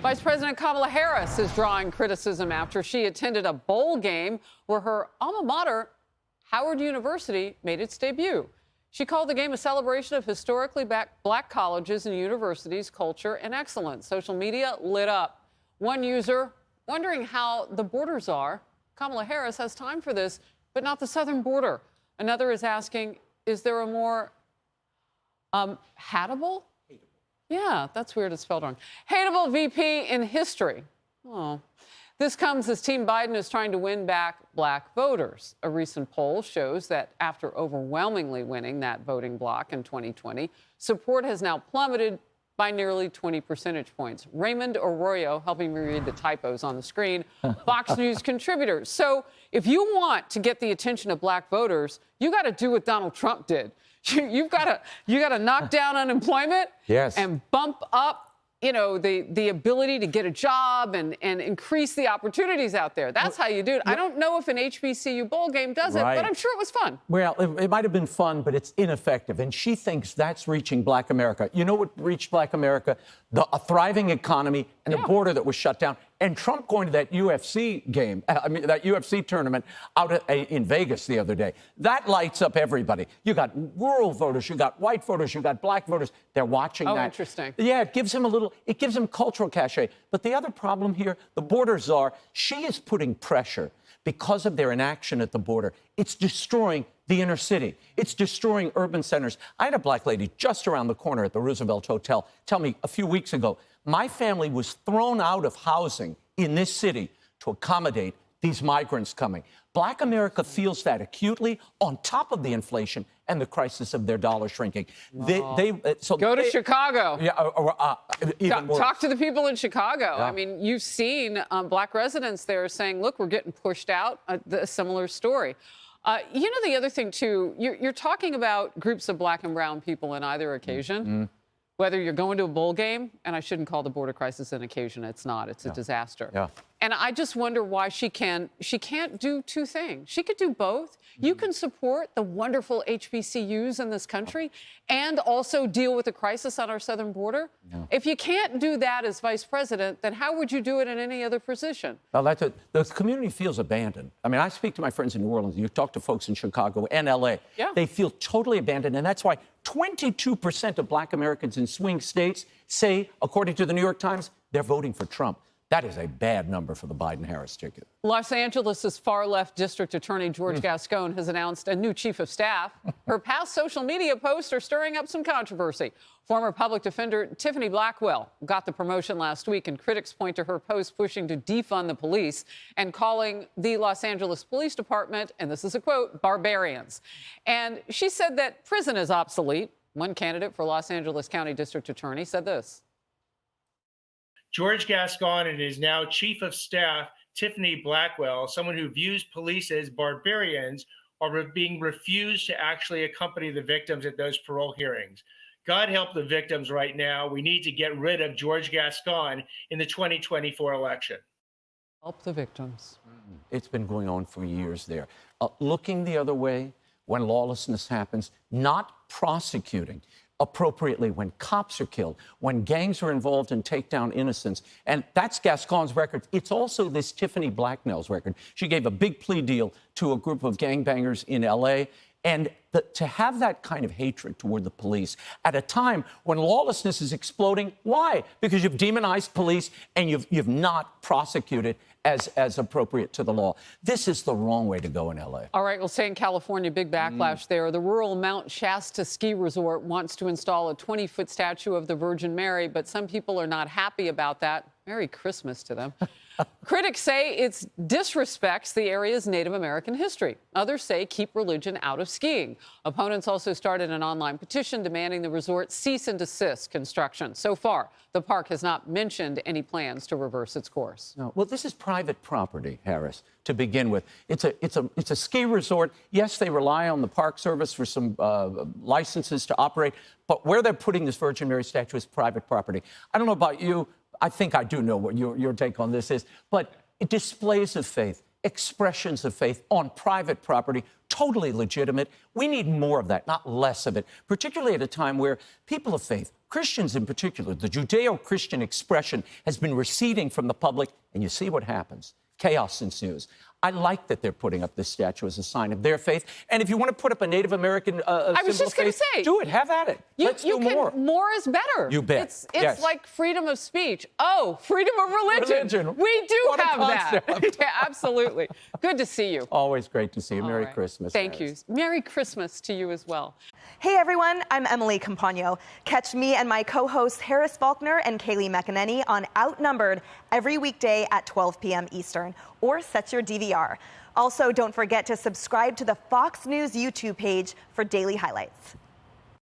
Vice President Kamala Harris is drawing criticism after she attended a bowl game where her alma mater, Howard University, made its debut. She called the game a celebration of historically black colleges and universities' culture and excellence. Social media lit up. One user wondering how the borders are. Kamala Harris has time for this, but not the southern border. Another is asking, is there a more hateable? Yeah, that's weird. It's spelled wrong. Hateable VP in history. Oh. This comes as Team Biden is trying to win back black voters. A recent poll shows that after overwhelmingly winning that voting bloc in 2020, support has now plummeted by nearly 20 percentage points. Raymond Arroyo, helping me read the typos on the screen, Fox News contributor. So if you want to get the attention of black voters, you got to do what Donald Trump did. You got to knock down unemployment, yes, and bump up, the ability to get a job and increase the opportunities out there. That's how you do it. I don't know if an HBCU bowl game does it, but I'm sure it was fun. Well, it might have been fun, but it's ineffective. And she thinks that's reaching black America. You know what reached black America? A thriving economy and a border that was shut down. And Trump going to that UFC game, that UFC tournament out in Vegas the other day. That lights up everybody. You got rural voters, you got white voters, you got black voters. They're watching that. Oh, interesting. Yeah, it gives him cultural cachet. But the other problem here, the border czar, she is putting pressure because of their inaction at the border. It's destroying the inner city. It's destroying urban centers. I had a black lady just around the corner at the Roosevelt Hotel tell me a few weeks ago, my family was thrown out of housing in this city to accommodate these migrants coming. Black America feels that acutely on top of the inflation and the crisis of their dollar shrinking. So go to Chicago. Yeah, even worse. Talk to the people in Chicago. Yeah. I mean, you've seen black residents there saying, look, we're getting pushed out. A similar story. The other thing, too, you're talking about groups of black and brown people in either occasion. Mm-hmm. Whether you're going to a bowl game, and I shouldn't call the border crisis an occasion, it's not, it's a disaster. Yeah. And I just wonder why she can't do two things. She could do both. Mm-hmm. You can support the wonderful HBCUs in this country and also deal with the crisis on our southern border. No. If you can't do that as vice president, then how would you do it in any other position? Well, the community feels abandoned. I mean, I speak to my friends in New Orleans. You talk to folks in Chicago and L.A. Yeah. They feel totally abandoned, and that's why 22% of black Americans in swing states say, according to the New York Times, they're voting for Trump. That is a bad number for the Biden-Harris ticket. Los Angeles' far-left district attorney George Gascon has announced a new chief of staff. Her past social media posts are stirring up some controversy. Former public defender Tiffany Blackwell got the promotion last week, and critics point to her post pushing to defund the police and calling the Los Angeles Police Department, and this is a quote, barbarians. And she said that prison is obsolete. One candidate for Los Angeles County District Attorney said this. George Gascon and his now chief of staff, Tiffany Blackwell, someone who views police as barbarians, are being refused to actually accompany the victims at those parole hearings. God help the victims right now. We need to get rid of George Gascon in the 2024 election. Help the victims. It's been going on for years there. Looking the other way when lawlessness happens, not prosecuting appropriately when cops are killed, when gangs are involved and take down innocents. And that's Gascon's record. It's also this Tiffany Blacknell's record. She gave a big plea deal to a group of gangbangers in L.A., and to have that kind of hatred toward the police at a time when lawlessness is exploding, why? Because you've demonized police and you've not prosecuted as appropriate to the law. This is the wrong way to go in L.A. All right, we'll say in California, big backlash there. The rural Mount Shasta ski resort wants to install a 20-foot statue of the Virgin Mary, but some people are not happy about that. Merry Christmas to them. Critics say it disrespects the area's Native American history. Others say keep religion out of skiing. Opponents also started an online petition demanding the resort cease and desist construction. So far, the park has not mentioned any plans to reverse its course. No. Well, this is private property, Harris, to begin with. It's a ski resort. Yes, they rely on the Park Service for some licenses to operate, but where they're putting this Virgin Mary statue is private property. I don't know about you. I think I do know what your take on this is, but displays of faith, expressions of faith on private property, totally legitimate. We need more of that, not less of it, particularly at a time where people of faith, Christians in particular, the Judeo-Christian expression has been receding from the public, and you see what happens. Chaos ensues. I like that they're putting up this statue as a sign of their faith. And if you want to put up a Native American I was just going to say, do it. Have at it. Let's do more. More is better. You bet. It's yes. like freedom of speech. Oh, freedom of religion. We do what have that. concept. Yeah, absolutely. Good to see you. Always great to see you. Merry right. Christmas. Thank Harris. you. Merry Christmas to you as well. Hey everyone, I'm Emily Campagno. Catch me and my co-hosts Harris Faulkner and Kaylee McEnany on Outnumbered every weekday at 12 p.m. Eastern, or set your DVR. Also, don't forget to subscribe to the Fox News YouTube page for daily highlights.